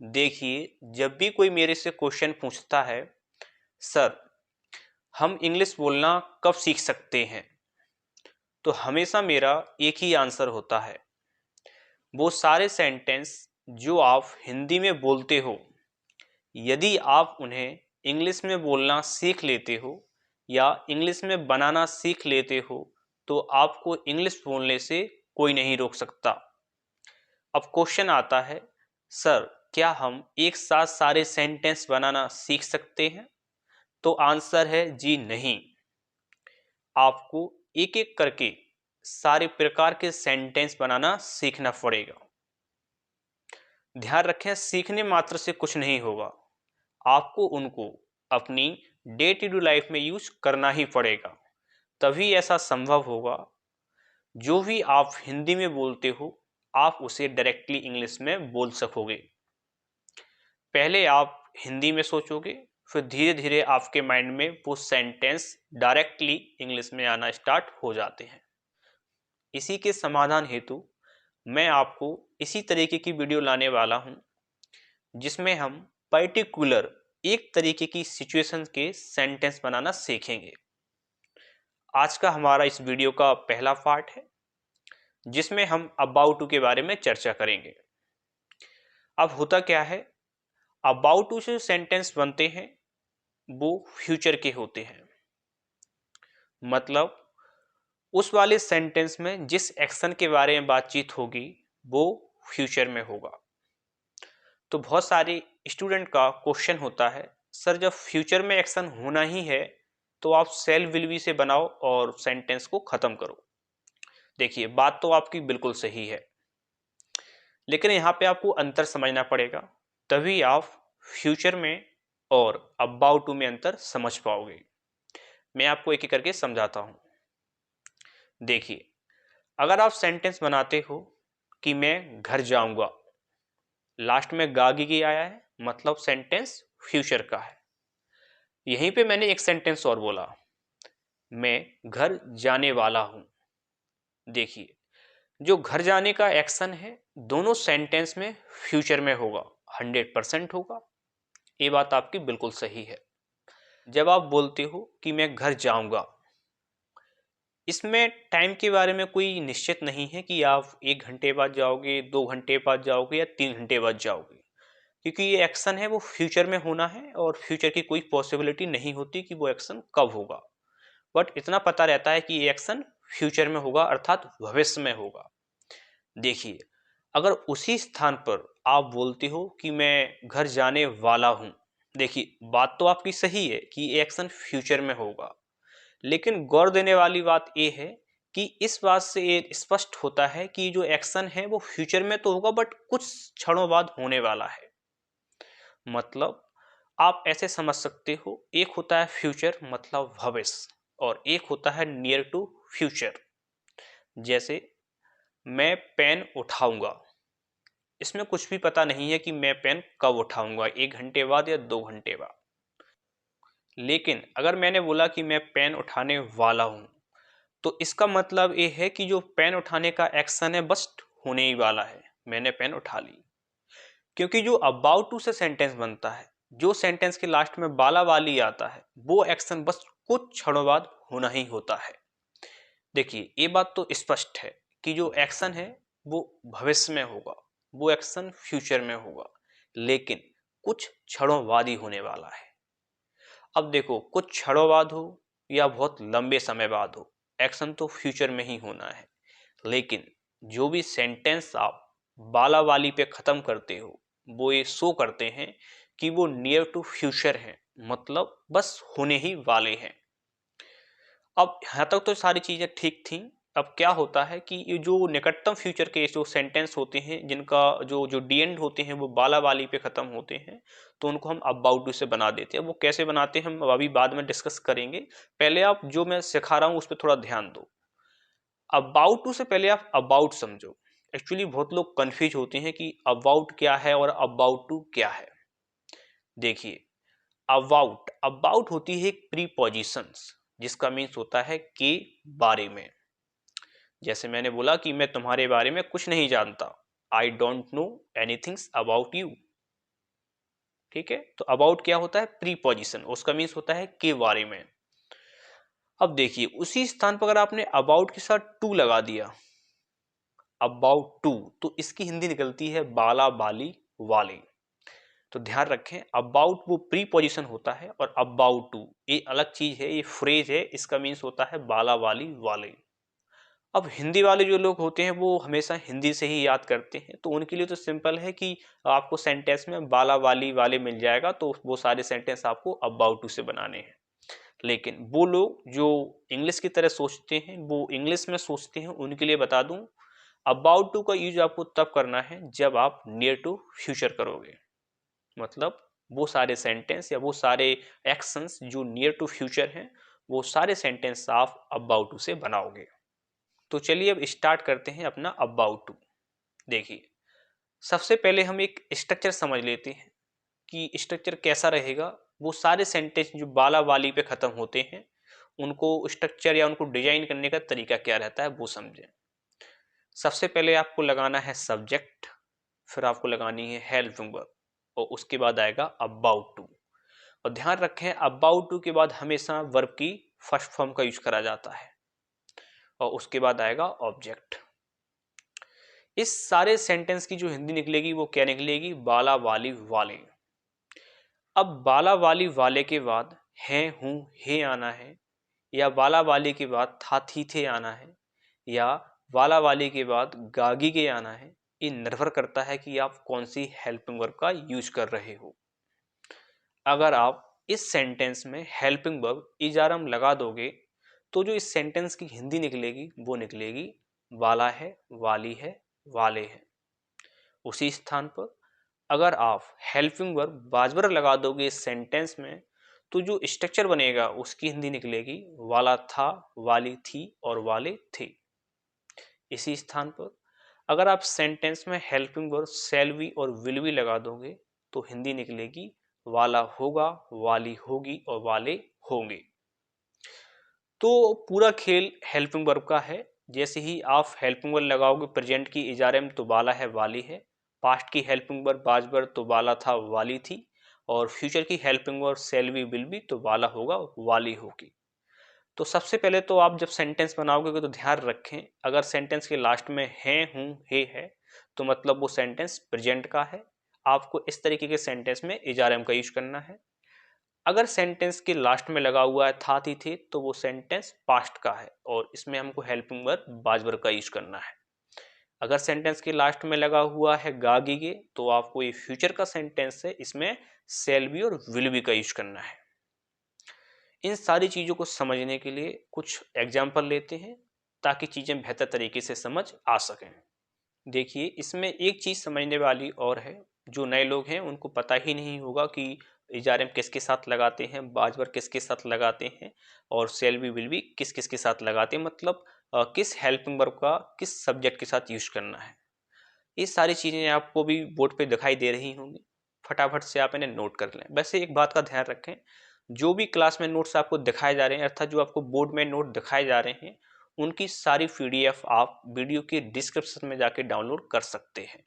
देखिए, जब भी कोई मेरे से क्वेश्चन पूछता है, सर हम इंग्लिश बोलना कब सीख सकते हैं, तो हमेशा मेरा एक ही आंसर होता है। वो सारे सेंटेंस जो आप हिंदी में बोलते हो, यदि आप उन्हें इंग्लिश में बोलना सीख लेते हो या इंग्लिश में बनाना सीख लेते हो, तो आपको इंग्लिश बोलने से कोई नहीं रोक सकता। अब क्वेश्चन आता है, सर क्या हम एक साथ सारे सेंटेंस बनाना सीख सकते हैं? तो आंसर है जी नहीं। आपको एक एक करके सारे प्रकार के सेंटेंस बनाना सीखना पड़ेगा। ध्यान रखें, सीखने मात्र से कुछ नहीं होगा, आपको उनको अपनी डे टू डे लाइफ में यूज करना ही पड़ेगा, तभी ऐसा संभव होगा। जो भी आप हिंदी में बोलते हो, आप उसे डायरेक्टली इंग्लिश में बोल सकोगे। पहले आप हिंदी में सोचोगे, फिर धीरे धीरे आपके माइंड में वो सेंटेंस डायरेक्टली इंग्लिश में आना स्टार्ट हो जाते हैं। इसी के समाधान हेतु मैं आपको इसी तरीके की वीडियो लाने वाला हूं, जिसमें हम पर्टिकुलर एक तरीके की सिचुएशन के सेंटेंस बनाना सीखेंगे। आज का हमारा इस वीडियो का पहला पार्ट है, जिसमें हम अबाउट टू के बारे में चर्चा करेंगे। अब होता क्या है, अबाउट टू से सेंटेंस बनते हैं वो फ्यूचर के होते हैं। मतलब उस वाले सेंटेंस में जिस एक्शन के बारे में बातचीत होगी वो फ्यूचर में होगा। तो बहुत सारे स्टूडेंट का क्वेश्चन होता है, सर जब फ्यूचर में एक्शन होना ही है तो आप सेल विल बी से बनाओ और सेंटेंस को खत्म करो। देखिए, बात तो आपकी बिल्कुल सही है, लेकिन यहाँ पे आपको अंतर समझना पड़ेगा, तभी आप फ्यूचर में और अबाउट टू में अंतर समझ पाओगे। मैं आपको एक एक करके समझाता हूँ। देखिए, अगर आप सेंटेंस बनाते हो कि मैं घर जाऊंगा, लास्ट में गागी की आया है, मतलब सेंटेंस फ्यूचर का है। यहीं पे मैंने एक सेंटेंस और बोला, मैं घर जाने वाला हूं। देखिए, जो घर जाने का एक्शन है दोनों सेंटेंस में फ्यूचर में होगा, 100% होगा। ये बात आपकी बिल्कुल सही है। जब आप बोलते हो कि मैं घर जाऊंगा, इसमें टाइम के बारे में कोई निश्चित नहीं है कि आप 1 घंटे बाद जाओगे, 2 घंटे बाद जाओगे या 3 घंटे बाद जाओगे, क्योंकि ये एक्शन है वो फ्यूचर में होना है और फ्यूचर की कोई पॉसिबिलिटी नहीं होती कि वो एक्शन कब होगा। बट इतना पता रहता है कि ये एक्शन फ्यूचर में होगा, अर्थात भविष्य में होगा। देखिए, अगर उसी स्थान पर आप बोलते हो कि मैं घर जाने वाला हूं, देखिए बात तो आपकी सही है कि ये एक्शन फ्यूचर में होगा, लेकिन गौर देने वाली बात यह है कि इस बात से ये स्पष्ट होता है कि जो एक्शन है वो फ्यूचर में तो होगा बट कुछ क्षणों बाद होने वाला है। मतलब आप ऐसे समझ सकते हो, एक होता है फ्यूचर मतलब भविष्य, और एक होता है नियर टू फ्यूचर। जैसे मैं पेन उठाऊंगा, इसमें कुछ भी पता नहीं है कि मैं पेन कब उठाऊंगा, 1 घंटे बाद या 2 घंटे बाद। लेकिन अगर मैंने बोला कि मैं पेन उठाने वाला हूं, तो इसका मतलब ये है कि जो पेन उठाने का एक्शन है बस होने ही वाला है, मैंने पेन उठा ली। क्योंकि जो अबाउट टू से सेंटेंस बनता है, जो सेंटेंस के लास्ट में बाला वाली आता है, वो एक्शन बस कुछ क्षणों बाद होना ही होता है। देखिए, ये बात तो स्पष्ट है कि जो एक्शन है वो भविष्य में होगा, वो एक्शन फ्यूचर में होगा, लेकिन कुछ क्षणों बाद ही होने वाला है। अब देखो, कुछ क्षणों बाद हो या बहुत लंबे समय बाद हो, एक्शन तो फ्यूचर में ही होना है। लेकिन जो भी सेंटेंस आप बाला वाली पे खत्म करते हो, वो ये शो करते हैं कि वो नियर टू फ्यूचर है, मतलब बस होने ही वाले हैं। अब यहाँ तक तो सारी चीजें ठीक थी। अब क्या होता है कि ये जो निकटतम फ्यूचर के जो सेंटेंस होते हैं, जिनका जो जो डी एंड होते हैं वो बाला वाली पे खत्म होते हैं, तो उनको हम अबाउट टू से बना देते हैं। वो कैसे बनाते हैं हम अभी बाद में डिस्कस करेंगे। पहले आप जो मैं सिखा रहा हूँ उस पर थोड़ा ध्यान दो। अबाउट टू से पहले आप अबाउट समझो। एक्चुअली बहुत लोग कंफ्यूज होते हैं कि अबाउट क्या है और अबाउट टू क्या है। देखिए, अबाउट अबाउट होती है एक प्रीपोजिशंस, जिसका मीन्स होता है के बारे में। जैसे मैंने बोला कि मैं तुम्हारे बारे में कुछ नहीं जानता, I don't know anything about you. ठीक है, तो अबाउट क्या होता है, प्रीपोजिशन, उसका मीन्स होता है के बारे में। अब देखिए उसी स्थान पर अगर आपने अबाउट के साथ टू लगा दिया, अबाउट टू, तो इसकी हिंदी निकलती है बाला बाली वाले। तो ध्यान रखें, अबाउट वो प्रीपोजिशन होता है और अबाउट टू ये अलग चीज है, ये फ्रेज है, इसका मीन्स होता है बाला बाली वाले। अब हिंदी वाले जो लोग होते हैं वो हमेशा हिंदी से ही याद करते हैं, तो उनके लिए तो सिंपल है कि आपको सेंटेंस में बाला वाली वाले मिल जाएगा, तो वो सारे सेंटेंस आपको अबाउट टू से बनाने हैं। लेकिन वो लोग जो इंग्लिश की तरह सोचते हैं, वो इंग्लिश में सोचते हैं, उनके लिए बता दूं, अबाउट टू का यूज आपको तब करना है जब आप नियर टू फ्यूचर करोगे। मतलब वो सारे सेंटेंस या वो सारे एक्शंस जो नियर टू फ्यूचर हैं, वो सारे सेंटेंस आप अबाउट टू से बनाओगे। तो चलिए अब स्टार्ट करते हैं अपना अबाउट टू। देखिए सबसे पहले हम एक स्ट्रक्चर समझ लेते हैं कि स्ट्रक्चर कैसा रहेगा। वो सारे सेंटेंस जो बाला वाली पे खत्म होते हैं, उनको स्ट्रक्चर या उनको डिजाइन करने का तरीका क्या रहता है वो समझें। सबसे पहले आपको लगाना है सब्जेक्ट, फिर आपको लगानी है हेल्पिंग वर्ब, और उसके बाद आएगा अबाउट टू। और ध्यान रखें अबाउट टू के बाद हमेशा वर्ब की फर्स्ट फॉर्म का यूज करा जाता है, और उसके बाद आएगा ऑब्जेक्ट। इस सारे सेंटेंस की जो हिंदी निकलेगी वो क्या निकलेगी, बाला वाली वाले। अब बाला वाली वाले के बाद है हूं हे आना है, या बाला वाले के बाद था थी थे आना है, या वाला वाले के बाद गागी के आना है। ये निर्भर करता है कि आप कौन सी हेल्पिंग वर्ब का यूज कर रहे हो। अगर आप इस सेंटेंस में हेल्पिंग वर्ब इजारम लगा दोगे, तो जो इस सेंटेंस की हिंदी निकलेगी वो निकलेगी वाला है वाली है वाले है। उसी स्थान पर अगर आप हेल्पिंग वर्ब बाजबर लगा दोगे इस सेंटेंस में, तो जो स्ट्रक्चर बनेगा उसकी हिंदी निकलेगी वाला था वाली थी और वाले थे। इसी स्थान पर अगर आप सेंटेंस में हेल्पिंग वर्ब शैल बी और विल बी लगा दोगे, तो हिंदी निकलेगी वाला होगा वाली होगी और वाले होंगे। तो पूरा खेल हेल्पिंग वर्ब का है। जैसे ही आप हेल्पिंग वर्ब लगाओगे प्रेजेंट की इजारे में, तो वाला है वाली है। पास्ट की हेल्पिंग वर्ब बाजबर, तो वाला था वाली थी। और फ्यूचर की helping verb shall be will be, तो वाला होगा वाली होगी। तो सबसे पहले तो आप जब सेंटेंस बनाओगे तो ध्यान रखें, अगर सेंटेंस के लास्ट में है हूं हे है, तो मतलब वो सेंटेंस प्रेजेंट का है। आपको इस तरीके के सेंटेंस में इजारे का यूज करना है। अगर सेंटेंस के लास्ट में लगा हुआ है था थी थे, तो वो सेंटेंस पास्ट का है और इसमें हमको हेल्पिंग वर्ब बाजबर का यूज करना है। अगर सेंटेंस के लास्ट में लगा हुआ है गागीगे, तो आपको ये फ्यूचर का सेंटेंस है, इसमें शैल बी और विल बी का यूज करना है। इन सारी चीजों को समझने के लिए कुछ एग्जाम्पल लेते हैं, ताकि चीजें बेहतर तरीके से समझ आ सकें। देखिए इसमें एक चीज समझने वाली और है, जो नए लोग हैं उनको पता ही नहीं होगा कि इजारे किसके साथ लगाते हैं, बाजबर किसके साथ लगाते हैं, और शैल बी विल बी किस किस के साथ लगाते हैं, मतलब किस हेल्पिंग वर्ब का किस सब्जेक्ट के साथ यूज करना है। ये सारी चीजें आपको भी बोर्ड पे दिखाई दे रही होंगी, फटाफट से आप इन्हें नोट कर लें। वैसे एक बात का ध्यान रखें, जो भी क्लास में नोट्स आपको दिखाए जा रहे हैं, अर्थात जो आपको बोर्ड में नोट दिखाए जा रहे हैं, उनकी सारी पीडीएफ आप वीडियो के डिस्क्रिप्शन में जाके डाउनलोड कर सकते हैं।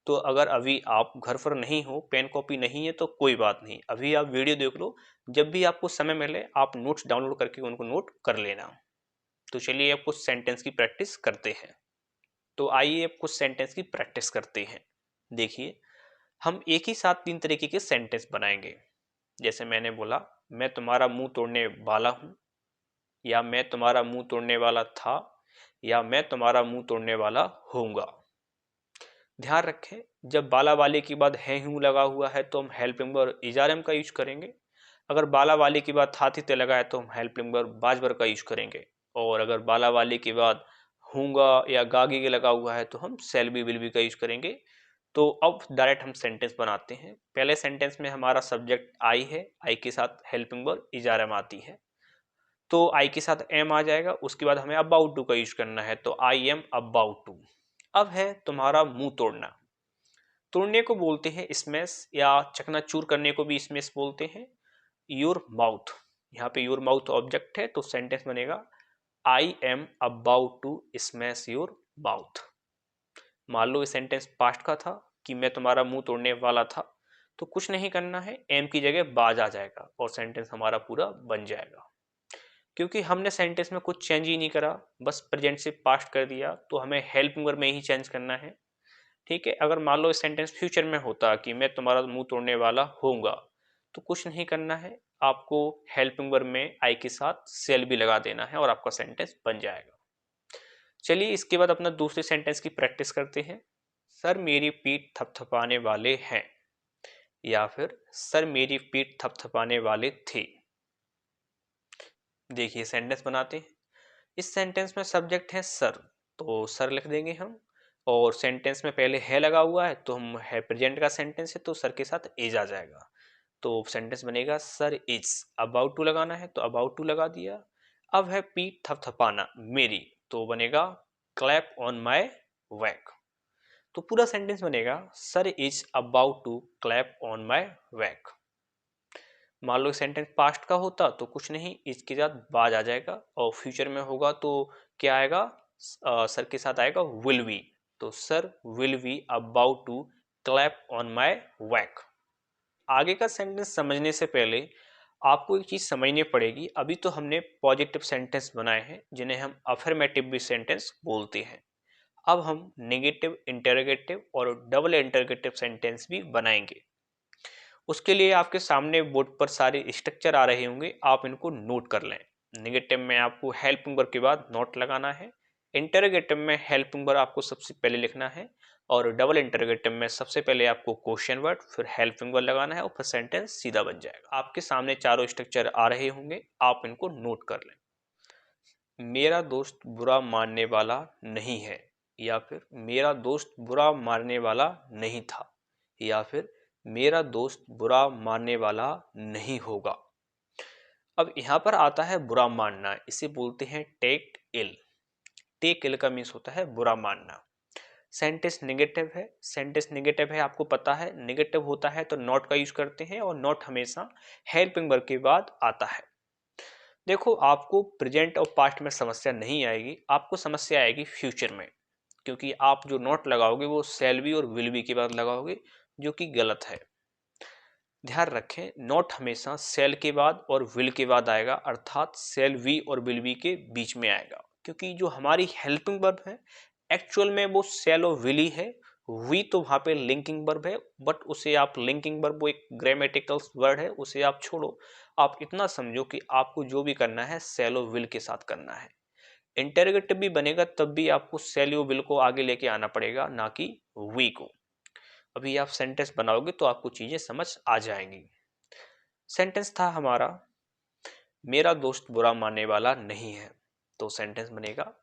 तो अगर अभी आप घर पर नहीं हो, पेन कॉपी नहीं है, तो कोई बात नहीं, अभी आप वीडियो देख लो, जब भी आपको समय मिले आप नोट्स डाउनलोड करके उनको नोट कर लेना। तो चलिए अब कुछ सेंटेंस की प्रैक्टिस करते हैं। तो आइए अब कुछ सेंटेंस की प्रैक्टिस करते हैं। देखिए हम एक ही साथ तीन तरीके के सेंटेंस बनाएंगे। जैसे मैंने बोला, मैं तुम्हारा मुंह तोड़ने वाला हूं, या मैं तुम्हारा मुंह तोड़ने वाला था, या मैं तुम्हारा मुंह तोड़ने वाला होऊंगा। ध्यान रखें, जब बाला वाले के बाद है हूं लगा हुआ है तो हम हेल्पिंग वर्ब इजारम का यूज करेंगे। अगर बाला वाले के बाद था थी लगा है तो हम हेल्पिंग वर्ब बाजबर का यूज करेंगे। और अगर बाला वाले के बाद होऊंगा या गागी के लगा हुआ है तो हम शैल बी विल बी का यूज करेंगे। तो अब डायरेक्ट हम सेंटेंस बनाते हैं। पहले सेंटेंस में हमारा सब्जेक्ट आई है, आई के साथ हेल्पिंग वर्ब इजारम आती है, तो आई के साथ एम आ जाएगा। उसके बाद हमें अबाउट टू का यूज करना है, तो आई एम अबाउट टू। अब है तुम्हारा मुंह तोड़ना। तोड़ने को बोलते हैं स्मैश, या चकनाचूर करने को भी स्मैश बोलते हैं। योर माउथ, यहाँ पे योर माउथ ऑब्जेक्ट है, तो सेंटेंस बनेगा I am about to smash your mouth. मान लो ये सेंटेंस पास्ट का था कि मैं तुम्हारा मुंह तोड़ने वाला था, तो कुछ नहीं करना है, एम की जगह बाज आ जाएगा और सेंटेंस हमारा पूरा बन जाएगा। क्योंकि हमने सेंटेंस में कुछ चेंज ही नहीं करा, बस प्रेजेंट से पास्ट कर दिया, तो हमें हेल्पिंग वर्ब में ही चेंज करना है। ठीक है, अगर मान लो सेंटेंस फ्यूचर में होता कि मैं तुम्हारा मुंह तोड़ने वाला होऊंगा, तो कुछ नहीं करना है, आपको हेल्पिंग वर्ब में आई के साथ सेल भी लगा देना है और आपका सेंटेंस बन जाएगा। चलिए इसके बाद अपना दूसरे सेंटेंस की प्रैक्टिस करते हैं। सर मेरी पीठ थपथपाने वाले हैं, या फिर सर मेरी पीठ थपथपाने वाले थे। देखिए सेंटेंस बनाते हैं। इस सेंटेंस में सब्जेक्ट है सर, तो सर लिख देंगे हम, और सेंटेंस में पहले है लगा हुआ है तो हम है प्रेजेंट का सेंटेंस है तो सर के साथ इज आ जाएगा। तो सेंटेंस बनेगा सर इज अबाउट टू लगाना है तो अबाउट टू लगा दिया। अब है पीठ थपथपाना मेरी, तो बनेगा क्लैप ऑन माई बैक। तो पूरा सेंटेंस बनेगा sir is about to clap on my back. मान लो सेंटेंस पास्ट का होता तो कुछ नहीं, इसके साथ बाज आ जाएगा, और फ्यूचर में होगा तो क्या आएगा, सर के साथ आएगा विल बी। तो sir will be about to clap on my back. आगे का सेंटेंस समझने से पहले आपको एक चीज समझनी पड़ेगी। अभी तो हमने पॉजिटिव सेंटेंस बनाए हैं जिन्हें हम अफर्मेटिव भी सेंटेंस बोलते हैं। अब हम नेगेटिव, इंटरोगेटिव और डबल इंटरोगेटिव सेंटेंस भी बनाएंगे। उसके लिए आपके सामने बोर्ड पर सारे स्ट्रक्चर आ रहे होंगे, आप इनको नोट कर लें। नेगेटिव में आपको हेल्पिंग वर्ब के बाद नॉट लगाना है, इंटरोगेटिव में हेल्पिंग वर्ब आपको सबसे पहले लिखना है, और डबल इंटरोगेटिव में सबसे पहले आपको क्वेश्चन वर्ड फिर हेल्पिंग वर्ब लगाना है और फिर सेंटेंस सीधा बन जाएगा। आपके सामने चारों स्ट्रक्चर आ रहे होंगे, आप इनको नोट कर लें। मेरा दोस्त बुरा मानने वाला नहीं है, या फिर मेरा दोस्त बुरा मानने वाला नहीं था, या फिर मेरा दोस्त बुरा मानने वाला नहीं होगा। अब यहां पर आता है बुरा मानना, इसे बोलते हैं टेक इल। टेक इल का मीन्स होता है बुरा मानना। सेंटेंस नेगेटिव है, सेंटेंस नेगेटिव है आपको पता है, नेगेटिव होता है तो नॉट का यूज करते हैं, और नॉट हमेशा हेल्पिंग वर्ब के बाद आता है। देखो आपको प्रेजेंट और पास्ट में समस्या नहीं आएगी, आपको समस्या आएगी फ्यूचर में, क्योंकि आप जो नोट लगाओगे वो शैल बी और विल बी के बाद लगाओगे, जो कि गलत है। ध्यान रखें, नोट हमेशा शैल के बाद और विल के बाद आएगा, अर्थात शैल वी और विल बी के बीच में आएगा, क्योंकि जो हमारी हेल्पिंग वर्ब है एक्चुअल में वो शैल और विल ही है। वी तो वहां पे लिंकिंग वर्ब है, बट उसे आप लिंकिंग वर्ब, वो एक ग्रामेटिकल वर्ड है, उसे आप छोड़ो। आप इतना समझो कि आपको जो भी करना है शैल और विल के साथ करना है। इंटरोगेटिव भी बनेगा तब भी आपको शैल और विल को आगे लेके आना पड़ेगा, ना कि वी को। अभी आप सेंटेंस बनाओगे तो आपको चीजें समझ आ जाएंगी। सेंटेंस था हमारा मेरा दोस्त बुरा मानने वाला नहीं है, तो सेंटेंस बनेगा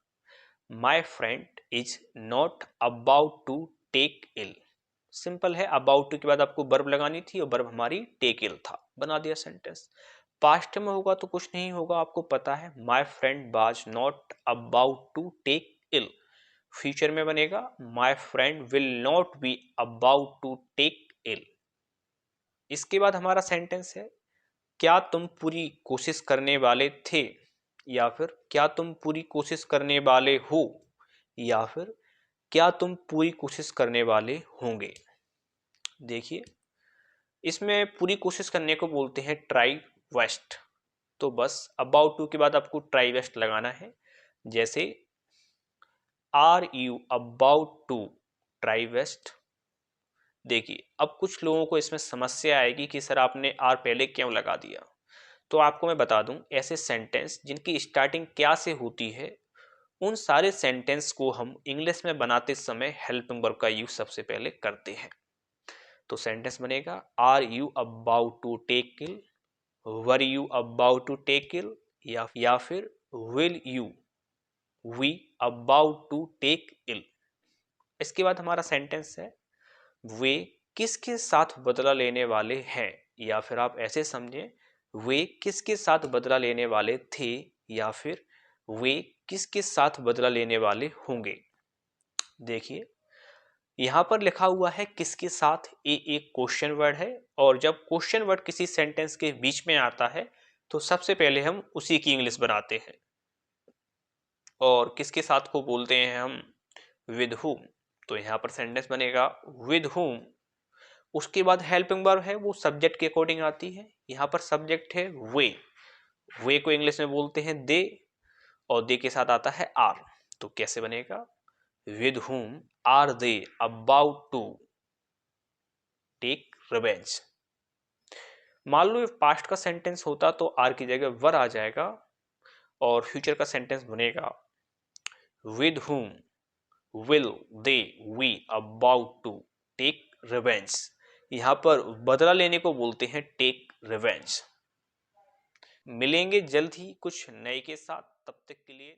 my friend is not about to take ill. Simple है, अबाउट टू के बाद आपको वर्ब लगानी थी और वर्ब हमारी टेक इल था, बना दिया सेंटेंस। पास्ट में होगा तो कुछ नहीं होगा, आपको पता है my friend was not about to take ill. Future में बनेगा my friend will not be about to take ill. इसके बाद हमारा सेंटेंस है क्या तुम पूरी कोशिश करने वाले थे, या फिर क्या तुम पूरी कोशिश करने वाले हो, या फिर क्या तुम पूरी कोशिश करने वाले होंगे। देखिए इसमें पूरी कोशिश करने को बोलते हैं ट्राई वेस्ट। तो बस अबाउट टू के बाद आपको ट्राई वेस्ट लगाना है, जैसे are you about to try waste. देखिए अब कुछ लोगों को इसमें समस्या आएगी कि सर आपने आर पहले क्यों लगा दिया। तो आपको मैं बता दूं, ऐसे सेंटेंस जिनकी स्टार्टिंग क्या से होती है उन सारे सेंटेंस को हम इंग्लिश में बनाते समय हेल्पिंग वर्ब का यूज सबसे पहले करते हैं। तो सेंटेंस बनेगा are you about to take kill, were you about to take kill, या फिर will you we about to take ill. इसके बाद हमारा सेंटेंस है वे किसके साथ बदला लेने वाले हैं, या फिर आप ऐसे समझें वे किसके साथ बदला लेने वाले थे, या फिर वे किसके साथ बदला लेने वाले होंगे। देखिए यहां पर लिखा हुआ है किसके साथ, ये एक क्वेश्चन वर्ड है, और जब क्वेश्चन वर्ड किसी सेंटेंस के बीच में आता है तो सबसे पहले हम उसी की इंग्लिश बनाते हैं। और किसके साथ को बोलते हैं हम विद हुम। तो यहां पर सेंटेंस बनेगा विद हुम उसके बाद हेल्पिंग वर्ब है वो सब्जेक्ट के अकॉर्डिंग आती है। यहाँ पर सब्जेक्ट है वे को इंग्लिश में बोलते हैं दे, और दे के साथ आता है आर। तो कैसे बनेगा, with whom are they about to take revenge. मान लो पास्ट का सेंटेंस होता तो आर की जगह वर आ जाएगा, और फ्यूचर का सेंटेंस बनेगा with whom will they be about to take revenge. यहां पर बदला लेने को बोलते हैं टेक रिवेंज। मिलेंगे जल्द ही कुछ नए के साथ, तब तक के लिए